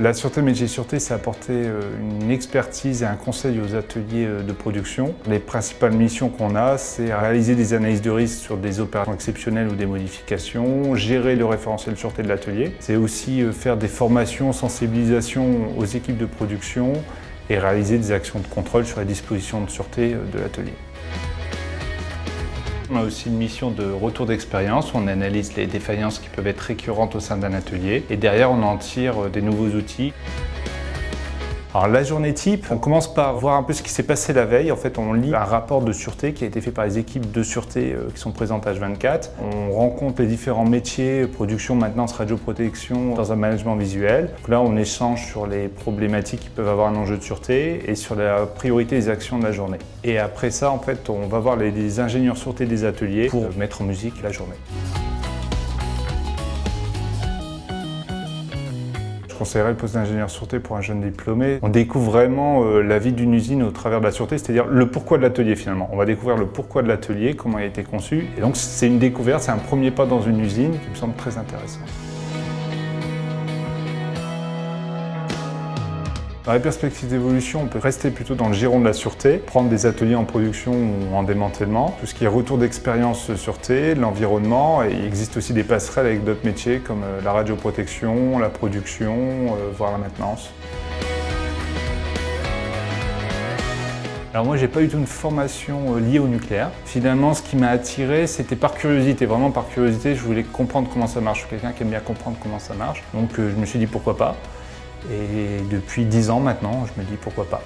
La sûreté métier sûreté, c'est apporter une expertise et un conseil aux ateliers de production. Les principales missions qu'on a, c'est réaliser des analyses de risque sur des opérations exceptionnelles ou des modifications, gérer le référentiel de sûreté de l'atelier. C'est aussi faire des formations, sensibilisation aux équipes de production et réaliser des actions de contrôle sur les dispositions de sûreté de l'atelier. On a aussi une mission de retour d'expérience où on analyse les défaillances qui peuvent être récurrentes au sein d'un atelier et derrière on en tire des nouveaux outils. Alors la journée type, on commence par voir un peu ce qui s'est passé la veille. En fait, on lit un rapport de sûreté qui a été fait par les équipes de sûreté qui sont présentes à H24. On rencontre les différents métiers, production, maintenance, radioprotection dans un management visuel. Donc là, on échange sur les problématiques qui peuvent avoir un enjeu de sûreté et sur la priorité des actions de la journée. Et après ça, en fait, on va voir les ingénieurs sûreté des ateliers pour mettre en musique la journée. Je conseillerais le poste d'ingénieur sûreté pour un jeune diplômé. On découvre vraiment la vie d'une usine au travers de la sûreté, c'est-à-dire le pourquoi de l'atelier finalement. On va découvrir le pourquoi de l'atelier, comment il a été conçu. Et donc c'est une découverte, c'est un premier pas dans une usine qui me semble très intéressant. Dans les perspectives d'évolution, on peut rester plutôt dans le giron de la sûreté, prendre des ateliers en production ou en démantèlement, tout ce qui est retour d'expérience sûreté, l'environnement, et il existe aussi des passerelles avec d'autres métiers comme la radioprotection, la production, voire la maintenance. Alors moi, j'ai pas eu tout une formation liée au nucléaire. Finalement, ce qui m'a attiré, c'était par curiosité, vraiment par curiosité, je voulais comprendre comment ça marche. Je suis quelqu'un qui aime bien comprendre comment ça marche, donc je me suis dit pourquoi pas. Et depuis 10 ans maintenant, je me dis pourquoi pas.